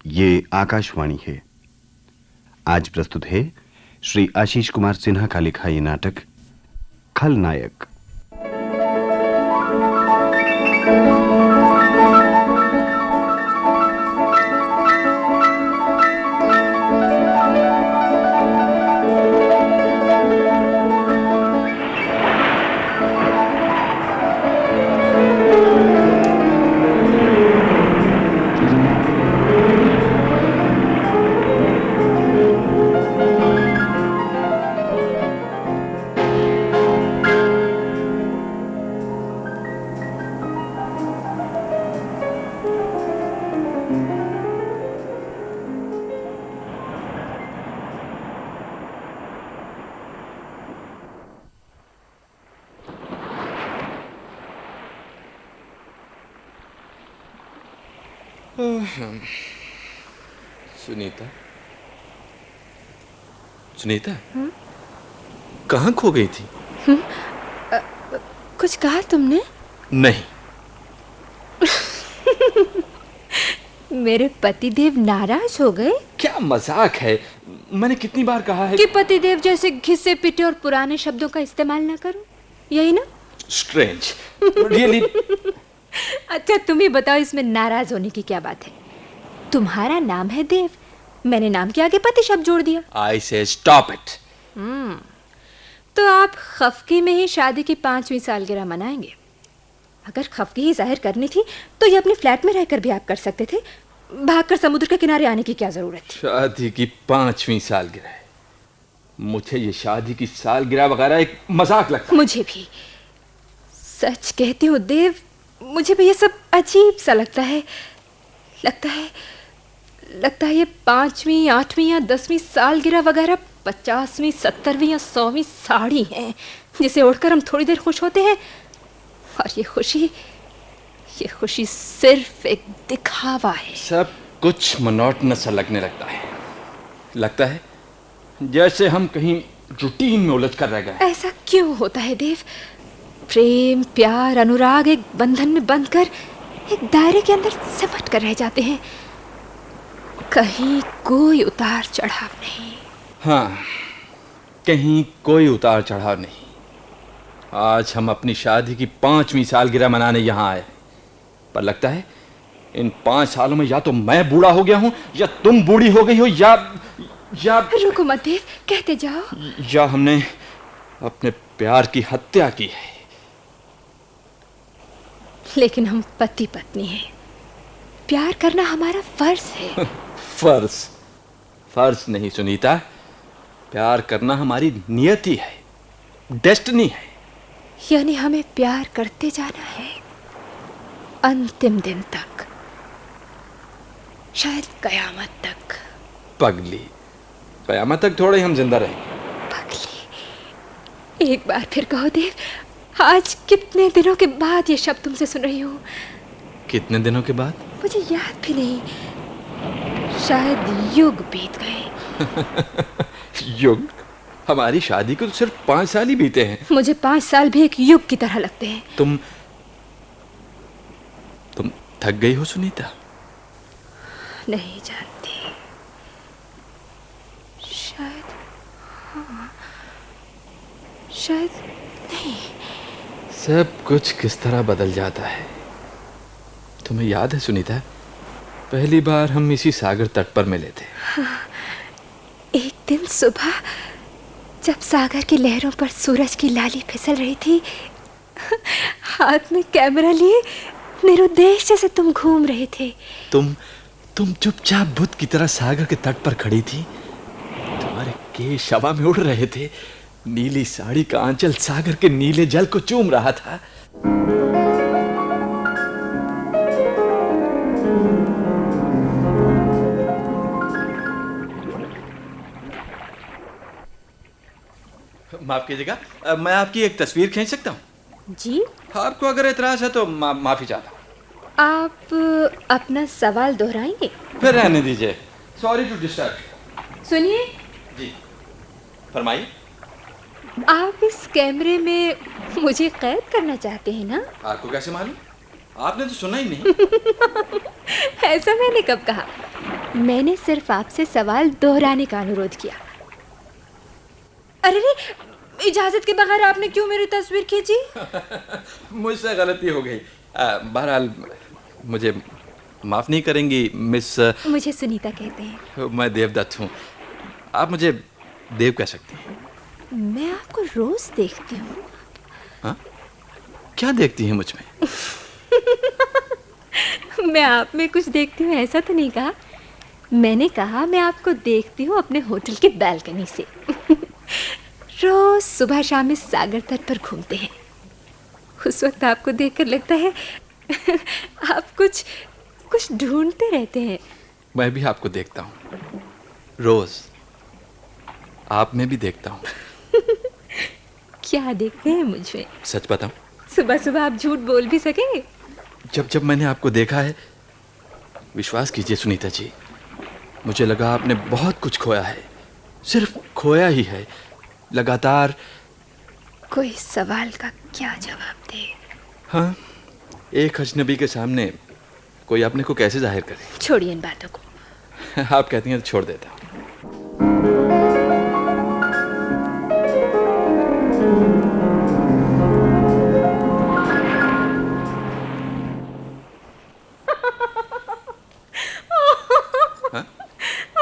ये आकाशवाणी है। आज प्रस्तुत है श्री आशीष कुमार सिन्हा का लिखा ये नाटक खलनायक। सुनीता, सुनीता, कहाँ खो गई थी? कुछ कहा तुमने? नहीं। मेरे पतिदेव नाराज हो गए? क्या मजाक है। मैंने कितनी बार कहा है कि पतिदेव जैसे घिसे पिटे और पुराने शब्दों का इस्तेमाल ना करो, यही ना? Strange, really. अच्छा तुम ही बताओ, इसमें नाराज होने की क्या बात है? तुम्हारा नाम है देव, मैंने नाम के आगे पति शब्द जोड़ दिया। I say stop it। तो आप खफकी में ही शादी की 5वीं सालगिरह मनाएंगे। अगर खफकी ही जाहिर करनी थी तो ये अपने फ्लैट में रहकर भी आप कर सकते थे। भागकर समुद्र के किनारे आने की क्या जरूरत थी? शादी की 5वीं सालगिरह, मुझे ये शादी की सालगिरह वगैरह एक मजाक लगता है। मुझे भी, सच कहती हूँ देव, मुझे भी ये सब अजीब सा लगता है ये 5वीं, 8वीं या 10वीं सालगिरह वगैरह 50वीं, 70वीं या 100वीं साड़ी है जिसे ओढ़कर हम थोड़ी देर खुश होते हैं। और ये खुशी सिर्फ एक दिखावा है। सब कुछ मोनोटोनस सा लगने लगता है जैसे हम कहीं रूटीन में उलझ कर रह गए। ऐसा क्यों होता है देव? प्रेम, प्यार, अनुराग एक बंधन में बंधकर एक दायरे के अंदर सिमट कर रह जाते हैं। कहीं कोई उतार चढ़ाव नहीं। हाँ, कहीं कोई उतार चढ़ाव नहीं। आज हम अपनी शादी की 5वीं सालगिरह मनाने यहाँ आए, पर लगता है इन 5 सालों में या तो मैं बूढ़ा हो गया हूँ, या तुम बूढ़ी हो गई हो, या रुको मत देव, कहते जाओ। या हमने अपने प्यार की हत्या की है। लेकिन हम पति पत्नी हैं, प्यार करना हमारा फर्ज है। फर्ज नहीं सुनीता, प्यार करना हमारी नियति है, डेस्टिनी है। यानी हमें प्यार करते जाना है अंतिम दिन तक, शायद कयामत तक। पगली, कयामत तक थोड़े हम जिंदा रहेंगे। पगली, एक बार फिर कहो देव, आज कितने दिनों के बाद ये शब्द तुमसे सुन रही हूँ। कितने दिनों के बाद? मुझे याद भी नहीं, शायद युग बीत गए। युग? हमारी शादी को तो सिर्फ 5 साल ही बीते हैं। मुझे 5 साल भी एक युग की तरह लगते हैं। तुम थक गई हो सुनीता? नहीं जानती, शायद हाँ, शायद नहीं। सब कुछ किस तरह बदल जाता है। तुम्हें याद है सुनीता, पहली बार हम इसी सागर तट पर मिले थे। हाँ, एक दिन सुबह जब सागर की लहरों पर सूरज की लाली फिसल रही थी, हाथ में कैमरा लिए निरुद्देश्य से तुम घूम रहे थे। तुम चुपचाप बुद्ध की तरह सागर के तट पर खड़ी थी। तुम्हारे केश हवा में उड़ रहे थे, नीली साड़ी का आंचल सागर के नीले जल को चूम रहा था। माफ कीजिएगा, मैं आपकी एक तस्वीर खींच सकता हूँ? जी। आपको अगर एतराज है तो माफी चाहता हूँ। आप अपना सवाल दोहराएंगे? फिर रहने दीजिए, सॉरी टू डिस्टर्ब। सुनिए जी, फरमाइए। आप इस कैमरे में मुझे कैद करना चाहते हैं ना? आपको कैसे मालूम? आपने तो सुना ही नहीं। ऐसा मैंने कब कहा? मैंने सिर्फ आपसे सवाल दोहराने का अनुरोध किया। अरे रे, इजाजत के बगैर आपने क्यों मेरी तस्वीर खींची? मुझसे गलती हो गई। बहरहाल मुझे माफ नहीं करेंगी मिस? मुझे सुनीता कहते हैं। मैं देवदत्त हूँ। आप मुझे देव कह सकती हैं। मैं आपको रोज देखती हूँ। हाँ? क्या देखती हैं मुझ में? मैं आप में कुछ देखती हूँ ऐसा तो नहीं कहा। मैंने कहा मैं आपको देखती हूँ अपने होटल की बालकनी से। रोज सुबह शाम इस सागर तट पर घूमते हैं। उस वक्त आपको देखकर लगता है आप कुछ ढूंढते रहते हैं। मैं भी आपको देखता हूँ रोज। आप में भी देखता हूँ। क्या देखते हैं मुझे? सच बताऊं? सुबह सुबह आप झूठ बोल भी सकेंगे? जब मैंने आपको देखा है, विश्वास कीजिए सुनीता जी, मुझे लगा आपने बहुत कुछ खोया है। सिर्फ खोया ही है, लगातार। कोई सवाल का क्या जवाब दे? हाँ, एक अजनबी के सामने कोई अपने को कैसे जाहिर करे? छोड़िए इन बातों को। आप कहती हैं तो छोड़ देता हूँ। हाँ?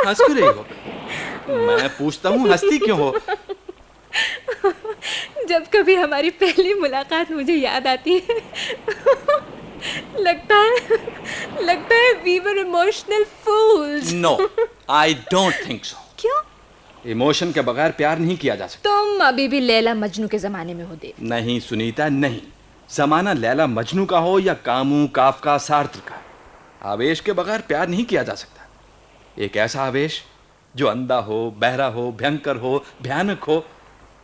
हंस क्यों रही हो? मैं पूछता हूँ हंसती क्यों हो? जब कभी हमारी पहली मुलाकात मुझे याद आती है लगता है we were emotional fools। No, I don't think so। क्यों? इमोशन के बगैर प्यार नहीं किया जा सकता। तुम अभी भी लैला मजनू के जमाने में हो देव। नहीं सुनीता, नहीं। जमाना लैला मजनू का हो या कामू, काफका, सार्त्र का, आवेश के बगैर प्यार नहीं किया जा सकता। एक ऐसा आवेश जो अंधा हो, बहरा हो, भयंकर हो, भयानक हो,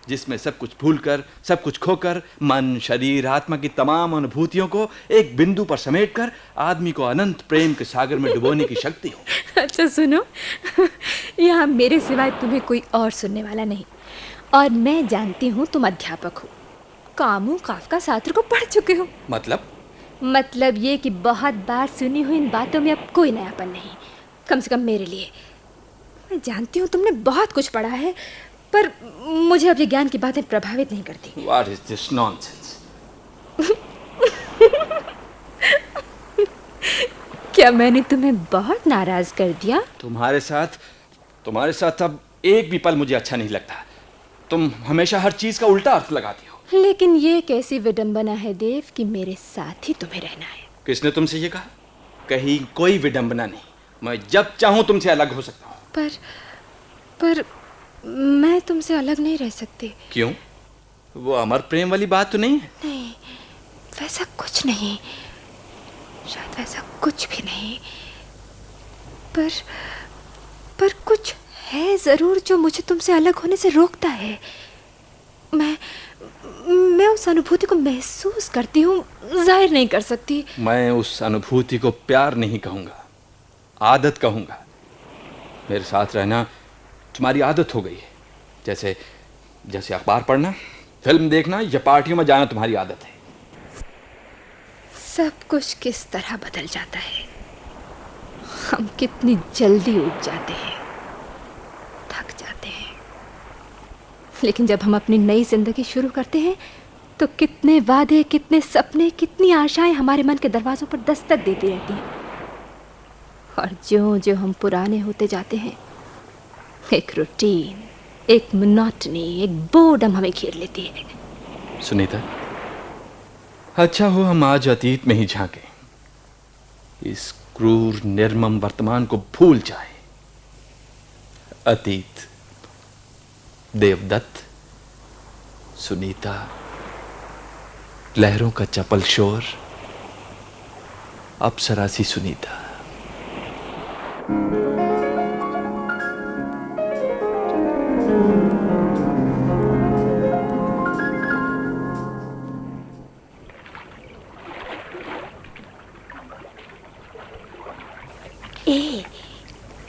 जिसमें सब कुछ भूलकर, सब कुछ खोकर, मन, शरीर, आत्मा की तमाम अनुभूतियों को एक बिंदु पर समेटकर आदमी को अनंत प्रेम के सागर में डुबोने की शक्ति हो। अच्छा सुनो, यहाँ मेरे सिवाय तुम्हें कोई और सुनने वाला नहीं, और मैं जानती हूँ तुम अध्यापक हो, कामू, काफका, सार्त्र को पढ़ चुके हो। मतलब ये कि बहुत बार सुनी हुई इन बातों में अब कोई नयापन नहीं, कम से कम मेरे लिए। मैं जानती हूँ तुमने बहुत कुछ पढ़ा है, पर मुझे अब ये ज्ञान की बातें प्रभावित नहीं करती। What is this nonsense? क्या मैंने तुम्हें बहुत नाराज कर दिया? तुम्हारे साथ अब एक भी पल मुझे अच्छा नहीं लगता। तुम हमेशा हर चीज का उल्टा अर्थ लगाती हो। लेकिन ये कैसी विडंबना है देव कि मेरे साथ ही तुम्हें रहना है। किसने तुमसे ये कहा? कहीं कोई विडंबना नहीं। मैं जब चाहूं तुमसे अलग हो सकता हूं। पर मैं तुमसे अलग नहीं रह सकती। क्यों? वो अमर प्रेम वाली बात तो नहीं है? नहीं, वैसा कुछ नहीं, शायद वैसा कुछ भी नहीं, पर कुछ है जरूर जो मुझे तुमसे अलग होने से रोकता है। मैं उस अनुभूति को महसूस करती हूँ, जाहिर नहीं कर सकती। मैं उस अनुभूति को प्यार नहीं कहूँगा, आदत कहूँगा। मेरे साथ रहना तुम्हारी आदत हो गई है, जैसे अखबार पढ़ना, फिल्म देखना या पार्टियों में जाना तुम्हारी आदत है। सब कुछ किस तरह बदल जाता है। हम कितनी जल्दी उठ जाते हैं, थक जाते हैं, लेकिन जब हम अपनी नई जिंदगी शुरू करते हैं तो कितने वादे, कितने सपने, कितनी आशाएं हमारे मन के दरवाजों पर दस्तक देती रहती हैं। और ज्यों-ज्यों हम पुराने होते जाते हैं, एक रूटीन, एक मोनोटनी, एक बोर्डम हमें घेर लेती है। सुनीता, अच्छा हो हम आज अतीत में ही झांके, इस क्रूर निर्मम वर्तमान को भूल जाए। अतीत, देवदत्त, सुनीता, लहरों का चपल शोर, अप्सरा सी सुनीता।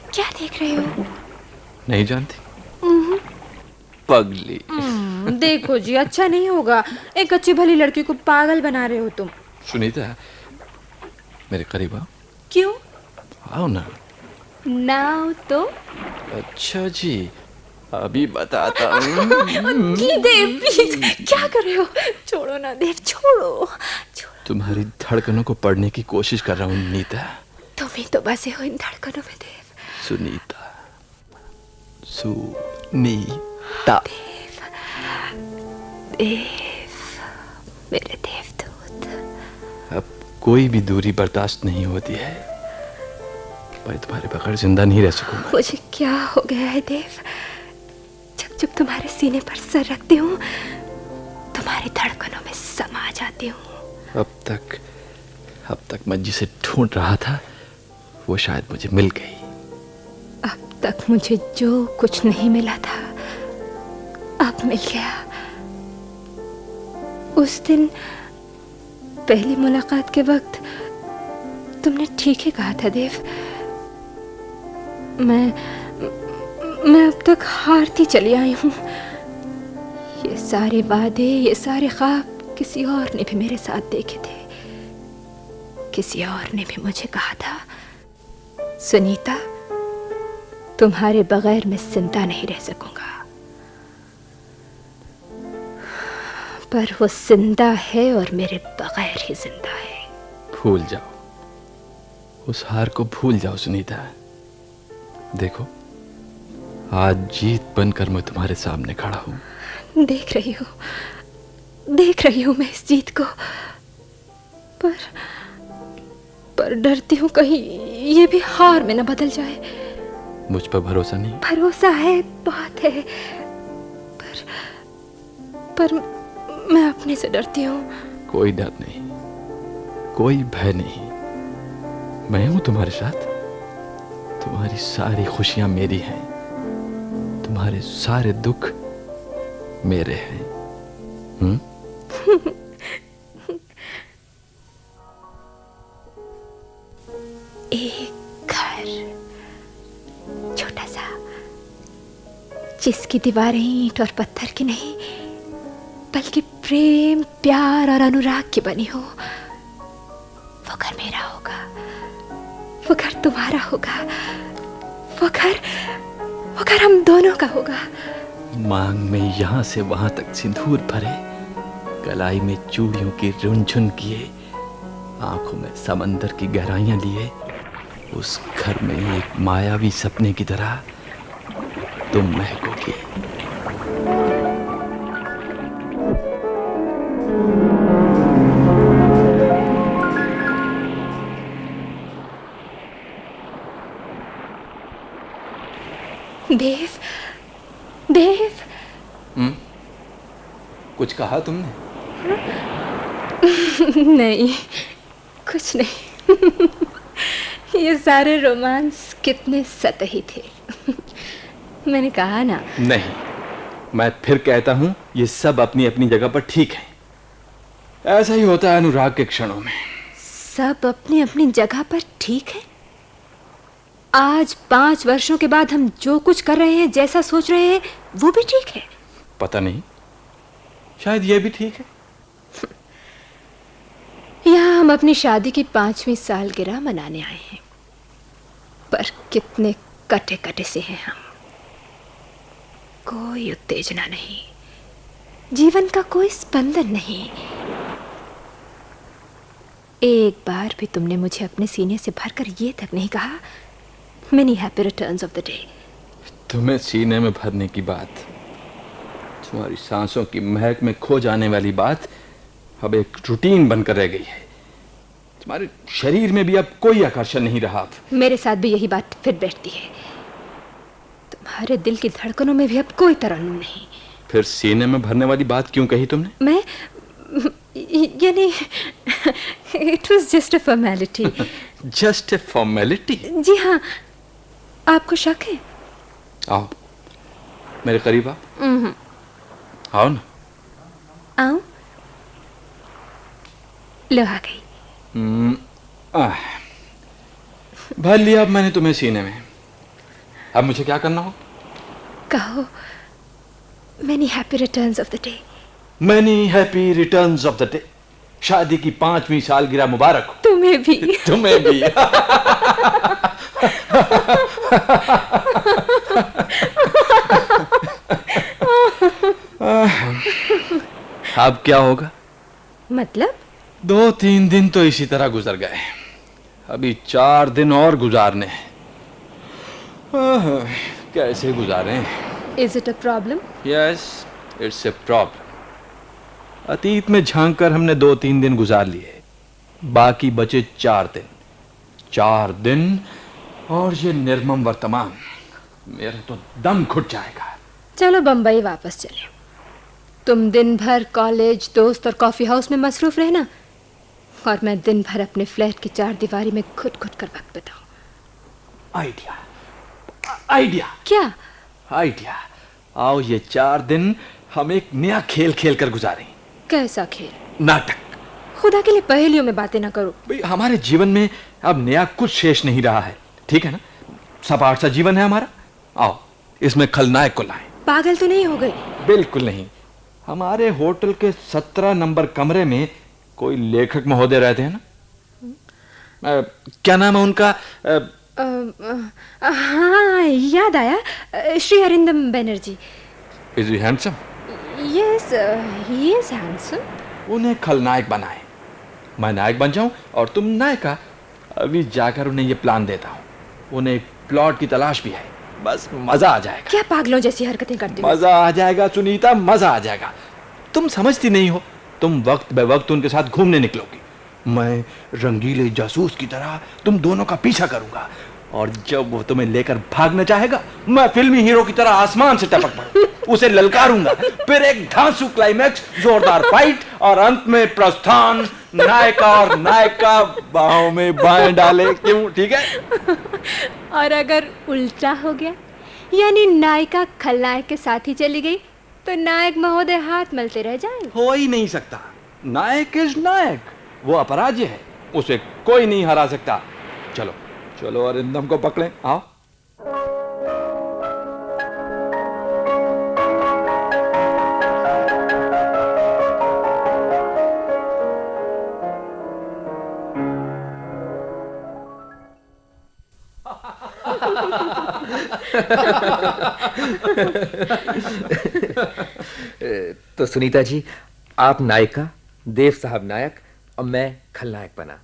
क्या देख रहे हो? नहीं जानती? पगली। देखो जी, अच्छा नहीं होगा। एक अच्छी भली लड़की को पागल बना रहे हो तुम। सुनीता, मेरे करीब आओ। क्यों? आओ ना, नाउ तो अच्छा जी, अभी बताता हूँ। की देव प्लीज, क्या कर रहे हो? छोड़ो ना देव, छोड़ो छोड़ो। तुम्हारी धड़कनों को पढ़ने की कोशिश कर रहा हूँ नीता। तुम ही तो बसे हो इन धड़कनों में देव। सुनीता, सुनीता। देव, मेरे देवदूत। अब कोई भी दूरी बर्दाश्त नहीं होती है। मैं तुम्हारे बगैर जिंदा नहीं रह सकूंगा। मुझे क्या हो गया है देव? जब जब तुम्हारे सीने पर सर रखती हूँ, तुम्हारी धड़कनों में समा जाती हूँ। अब तक मैं जिसे ढूंढ रहा था वो शायद मुझे मिल गई। अब तक मुझे जो कुछ नहीं मिला था अब मिल गया। उस दिन पहली मुलाकात के वक्त तुमने ठीक ही कहा था देव। मैं अब तक हारती चली आई हूं। ये सारे वादे, ये सारे ख्वाब किसी और ने भी मेरे साथ देखे थे। किसी और ने भी मुझे कहा था, सुनीता, तुम्हारे बगैर मैं जिंदा नहीं रह सकूंगा। पर वो जिंदा है और मेरे बगैर ही जिंदा है। भूल जाओ, उस हार को भूल जाओ सुनीता। देखो, आज जीत बनकर मैं तुम्हारे सामने खड़ा हूं। देख रही हूं मैं इस जीत को, पर डरती हूं कहीं ये भी हार में न बदल जाए। मुझ पर भरोसा नहीं? भरोसा है, बहुत है, पर मैं अपने से डरती हूँ। कोई डर नहीं, कोई भय नहीं। मैं हूं तुम्हारे साथ। तुम्हारी सारी खुशियां मेरी हैं, तुम्हारे सारे दुख मेरे हैं। एक घर, छोटा सा, जिसकी दीवारें ईंट और पत्थर की नहीं बल्कि प्रेम, प्यार और अनुराग की बनी हो। वो घर मेरा होगा, वो घर तुम्हारा होगा, वो घर हम दोनों का होगा। मांग में यहां से वहां तक सिंदूर भरे, कलाई में चूड़ियों की रुनझुन किए, आंखों में समंदर की गहराइयां लिए, उस घर में एक मायावी सपने की तरह तुम महकोगे। देव, देव। कुछ कहा तुमने? नहीं, कुछ नहीं। ये सारे रोमांस कितने सतही थे। मैंने कहा ना। नहीं, मैं फिर कहता हूं, ये सब अपनी अपनी जगह पर ठीक है। ऐसा ही होता है अनुराग के क्षणों में। सब अपनी अपनी जगह पर ठीक है। आज 5 वर्षों के बाद हम जो कुछ कर रहे हैं, जैसा सोच रहे हैं, वो भी ठीक है। पता नहीं, शायद ये भी ठीक है। यहाँ हम अपनी शादी की 5वीं सालगिरह मनाने आए हैं, पर कितने कटे कटे से हैं हम। कोई उत्तेजना नहीं, जीवन का कोई स्पंदन नहीं। एक बार भी तुमने मुझे अपने सीने से भरकर ये तक नहीं कहा, many happy returns of the day. तुम्हें सीने में भरने की बात, तुम्हारी सांसों की महक में खो जाने वाली बात अब एक रूटीन बनकर रह गई है। तुम्हारे शरीर में भी अब कोई आकर्षण नहीं रहा। अब मेरे साथ भी यही बात फिर बैठती है। तुम्हारे दिल की धड़कनों में भी अब कोई तरन्नुम नहीं। फिर सीने में भरने वाली बात क्यों कही तुमने? मैं यानी it was just a formality. Just a formality? जी हाँ। आपको शक है? आओ मेरे करीब आओ। आओ ना। आओ। लो आ गई। भर लिया अब मैंने तुम्हें सीने में। अब मुझे क्या करना हो? कहो, many happy returns of the day. Many happy returns of the day. शादी की 5वीं सालगिरह मुबारक हो। तुम्हें भी। तुम्हें भी। अब क्या होगा? मतलब? 2-3 दिन तो इसी तरह गुजर गए, अभी 4 दिन और गुजारने हैं। कैसे गुजारें? Is it a problem? Yes, it's a problem. अतीत में झांक कर हमने 2-3 दिन गुजार लिए, बाकी बचे 4 दिन। 4 दिन और ये निर्मम वर्तमान, मेरा तो दम घुट जाएगा। चलो बंबई वापस चले। तुम दिन भर कॉलेज, दोस्त और कॉफी हाउस में मसरूफ रहना, और मैं दिन भर अपने फ्लैट की 4 दीवारी में घुट घुट कर वक्त बिताऊं। आइडिया, आइडिया, क्या? आइडिया। आओ ये 4 दिन हम एक नया खेल खेल कर गुजारें। कैसा खेल? नाटक। खुदा के लिए पहेलियों में बातें ना करो। भाई, हमारे जीवन में अब नया कुछ शेष नहीं रहा है, ठीक है ना? सपाट सा जीवन है हमारा। आओ इसमें खलनायक को लाएं। पागल तो नहीं हो गई? बिल्कुल नहीं। हमारे होटल के 17 नंबर कमरे में कोई लेखक महोदय रहते हैं ना, क्या नाम है उनका? हाँ, याद आया, Shri Arindam Banerjee. Is he handsome? Yes, he is handsome. उन्हें खलनायक बनाए, मैं नायक बन जाऊं और तुम नायिका। अभी जाकर उन्हें ये प्लान देता हूं। उन्हें एक प्लॉट की तलाश भी है, बस मजा आ जाएगा। क्या पागलों जैसी हरकतें करते हो? मजा आ जाएगा सुनीता, मजा आ जाएगा। तुम समझती नहीं हो, तुम वक्त बे वक्त उनके साथ घूमने निकलोगी, मैं रंगीले जासूस की तरह तुम दोनों का पीछा करूंगा, और जब वो तुम्हें लेकर भागना चाहेगा, मैं फिल्मी हीरो की तरह आसमान से टपक पड़ूं, उसे ललकारूंगा, फिर एक धांसू क्लाइमैक्स, जोरदार फाइट, और अंत में प्रस्थान। नायिका और नायिका बाहों में बाहें डाले, क्यों? ठीक है? और अगर उल्टा हो गया, यानी नायिका खलनायक के साथ ही चली गई, तो नायक महोदय हाथ मलते रह जाएंगे। हो ही नहीं सकता। नायक इज नायक, वो अपराज्य है, उसे कोई नहीं हरा सकता। चलो चलो अरिंदम को पकड़ें, आओ। तो सुनीता जी, आप नायिका, देव साहब नायक, और मैं खलनायक बना।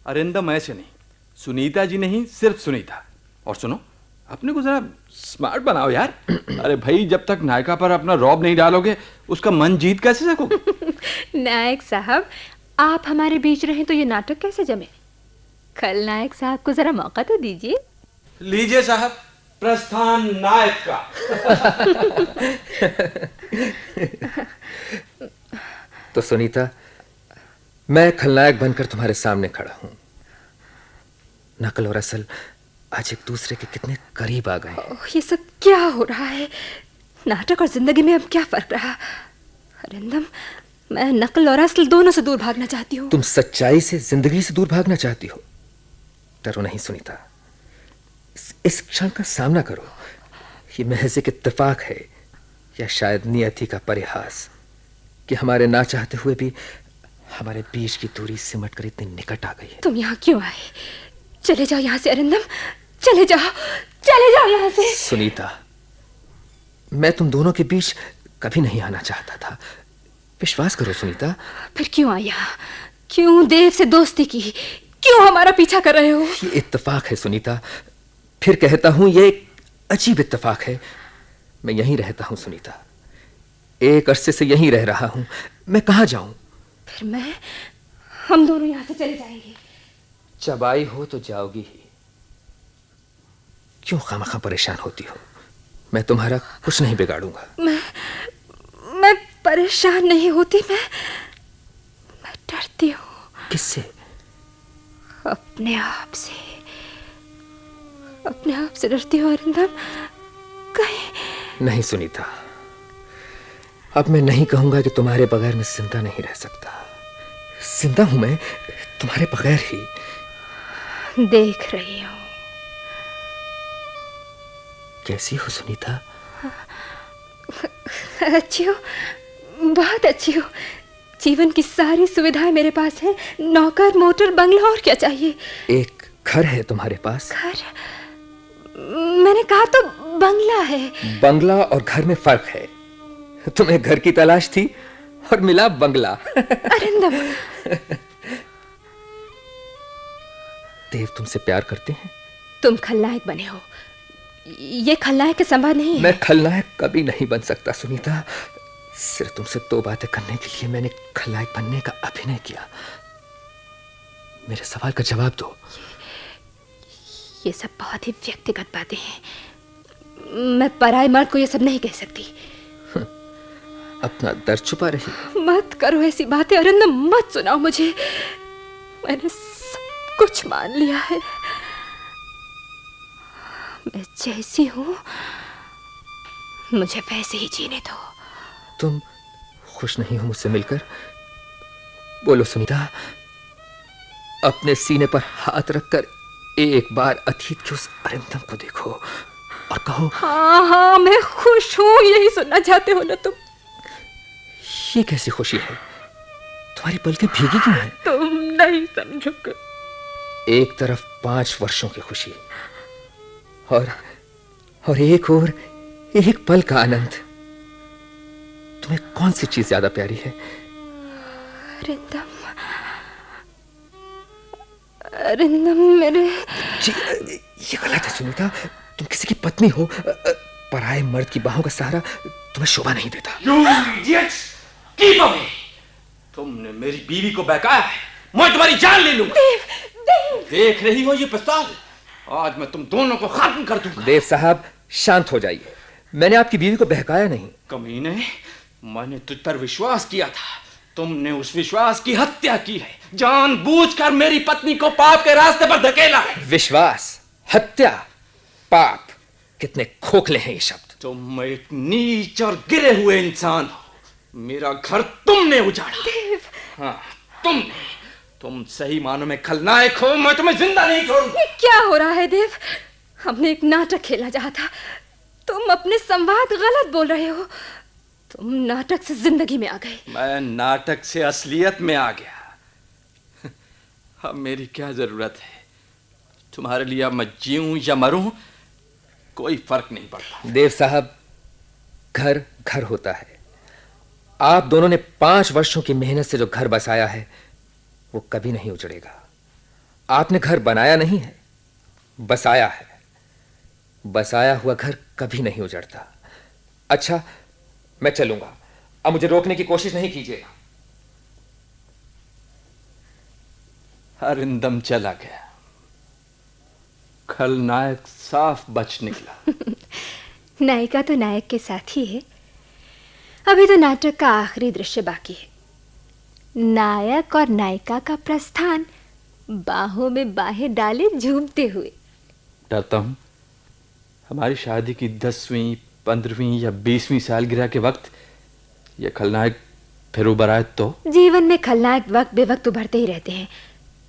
अरिंदम ऐसे नहीं, सुनीता जी नहीं, सिर्फ सुनीता। और सुनो, अपने को जरा स्मार्ट बनाओ यार। अरे भाई, जब तक नायिका पर अपना रौब नहीं डालोगे, उसका मन जीत कैसे सकोगे? नायक साहब, आप हमारे बीच रहें तो ये नाटक कैसे जमे? खलनायक साहब को जरा मौका तो दीजिए। लीजिए साहब, प्रस्थान नायक का। तो सुनीता, मैं खलनायक बनकर तुम्हारे सामने खड़ा हूं। नकल और असल आज एक दूसरे के कितने करीब आ गए। ये सब क्या हो रहा है? नाटक और जिंदगी में अब क्या फर्क रहा? अरिंदम, मैं नकल और असल दोनों से दूर भागना चाहती हूँ। तुम सच्चाई से, जिंदगी से दूर भागना चाहती हो? डरो नहीं सुनीता, इस क्षण का सामना करो। ये महज एक इत्तेफाक है, या शायद नियति का परिहास, कि हमारे ना चाहते हुए भी हमारे बीच की दूरी सिमट कर इतनी निकट आ गई है। तुम यहाँ क्यों आए? चले जाओ यहाँ से अरिंदम, चले जाओ, चले जाओ यहाँ से। सुनीता, मैं तुम दोनों के बीच कभी नहीं आना चाहता था, विश्वास करो सुनीता। फिर क्यों आया? क्यों देव से दोस्ती की? क्यों हमारा पीछा कर रहे हो? ये इत्तेफाक है सुनीता, फिर कहता हूं ये एक अजीब इत्तेफाक है। मैं यहीं रहता हूं सुनीता, एक अरसे से यहीं रह रहा हूं। मैं कहां जाऊं? फिर हम दोनों यहां से चले जाएंगे। जब आई हो तो जाओगी ही। क्यों खामखा परेशान होती हो? मैं तुम्हारा कुछ नहीं बिगाड़ूंगा। मैं परेशान नहीं होती, मैं डरती हूं। किससे? अपने आप से। अपने आप से डरती हूं अरिंदम। कहीं नहीं सुनीता, अब मैं नहीं कहूंगा कि तुम्हारे बगैर मैं जिंदा नहीं रह सकता। जिंदा हूं मैं तुम्हारे बगैर ही। देख रही हूं। कैसी हो सुनीता? अच्छी हो, बहुत अच्छी हो। जीवन की सारी सुविधाएं मेरे पास है, नौकर, मोटर, बंगला, और क्या चाहिए? एक घर है तुम्हारे पास? घर? है। बंगला और घर में फर्क है। तुम्हें घर की तलाश थी और मिला बंगला। अरिंदम, देव तुमसे प्यार करते हैं? तुम खलनायक बने हो, ये खलनायक का संवाद नहीं है। मैं खलनायक कभी नहीं बन सकता सुनीता। सिर्फ तुमसे 2 बातें करने के लिए मैंने खलनायक बनने का अभिनय किया। मेरे सवाल का जवाब दो। ये सब बहुत ही व्यक्तिगत बातें हैं। मैं पराये मर्द को ये सब नहीं कह सकती। अपना दर्द छुपा रही। मत करो ऐसी बातें अरिंदम, मत सुनाओ मुझे। मैंने सब कुछ मान लिया है। मैं जैसी हूं मुझे वैसे ही जीने दो। तुम खुश नहीं हो मुझसे मिलकर? बोलो सुनीता। अपने सीने पर हाथ रखकर एक बार अतीत के उस अरिंदम को देखो और कहो, हाँ हाँ मैं खुश हूं। यही सुनना चाहते हो ना तुम? ये कैसी खुशी है? तुम्हारी पलकें भीगी क्यों हैं? तुम नहीं समझोगे। एक तरफ 5 वर्षों की खुशी और एक और एक पल का आनंद। तुम्हें कौन सी चीज ज्यादा प्यारी है? अरिंदम, अरिंदम मेरे। जी, ये गलत है सुनीता। तुम किसी की पत्नी हो। पराये मर्द की बाहों का सहारा तुम्हें शोभा नहीं देता। You idiots! Keep away! तुमने मेरी बीवी को बहकाया है। मैं तुम्हारी जान ले लूंगा। देख रही हो ये पिस्तौल? आज मैं तुम दोनों को खत्म कर दूंगा। देव साहब शांत हो जाइए। मैंने आपकी बीवी को बहकाया नहीं। कमीने, मैंने तुझ पर विश्वास किया था। तुमने उस विश्वास की हत्या की है। जानबूझकर मेरी पत्नी को पाप के रास्ते पर धकेला है। विश्वास, हत्या, पाप, कितने खोखले हैं ये शब्द। तुम एक नीच और गिरे हुए इंसान हो। मेरा घर तुमने उजाड़ा। हाँ, तुम सही मानों में खलनायक हो। मैं तुम्हें जिंदा नहीं छोड़ूंगा। ये क्या हो रहा है देव? हमने एक नाटक खेला जहा था। तुम अपने संवाद गलत बोल रहे हो। तुम नाटक से जिंदगी में आ गए। मैं नाटक से असलियत में आ गया। अब मेरी क्या जरूरत है? तुम्हारे लिए अब मैं जीऊं या मरूं कोई फर्क नहीं पड़ता। देव साहब, घर घर होता है। आप दोनों ने 5 वर्षों की मेहनत से जो घर बसाया है वो कभी नहीं उजड़ेगा। आपने घर बनाया नहीं है, बसाया है। बसाया हुआ घर कभी नहीं उजड़ता। अच्छा, मैं चलूंगा। अब मुझे रोकने की कोशिश नहीं कीजिएगा। अरिंदम चला गया। खलनायक साफ बच निकला। नायिका तो नायक के साथ ही है। अभी तो नाटक का आखिरी दृश्य बाकी है। नायक और नायिका का प्रस्थान बाहों में बाहें डाले झूमते हुए। डरता हूं हमारी शादी की 10वीं, 15वीं या 20वीं सालगिरह के वक्त यह खलनायक फिर उबर आए तो। जीवन में खलनायक वक्त बेवक्त उभरते ही रहते हैं।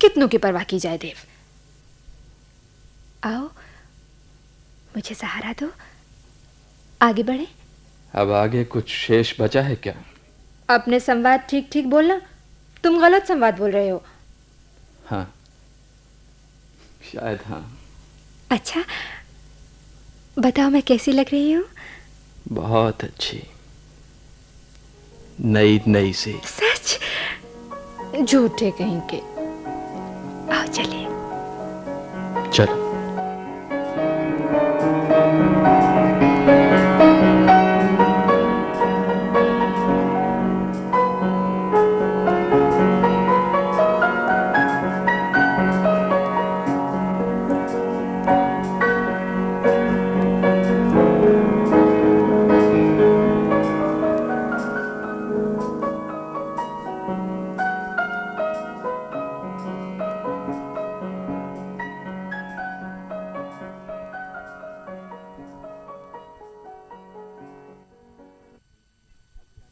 कितनों की परवाह की जाए देव। आओ, मुझे सहारा दो। आगे बढ़े। अब आगे कुछ शेष बचा है क्या? अपने संवाद ठीक ठीक बोलना। तुम गलत संवाद बोल रहे हो। हाँ, शायद हाँ। अच्छा, बताओ मैं कैसी लग रही हूँ? बहुत अच्छी, नई नई से। सच? झूठे कहीं के। आओ चलिए। चलो।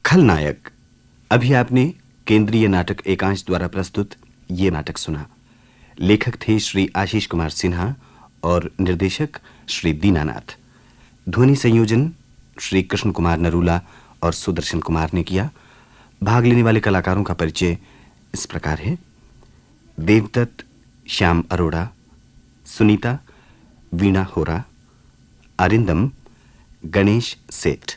खलनायक। अभी आपने केंद्रीय नाटक एकांश द्वारा प्रस्तुत ये नाटक सुना। लेखक थे श्री आशीष कुमार सिन्हा और निर्देशक श्री दीनानाथ। ध्वनि संयोजन श्री कृष्ण कुमार नरूला और सुदर्शन कुमार ने किया। भाग लेने वाले कलाकारों का परिचय इस प्रकार है। देवदत्त श्याम अरोड़ा, सुनीता वीणा होरा, अरिंदम गणेश सेठ।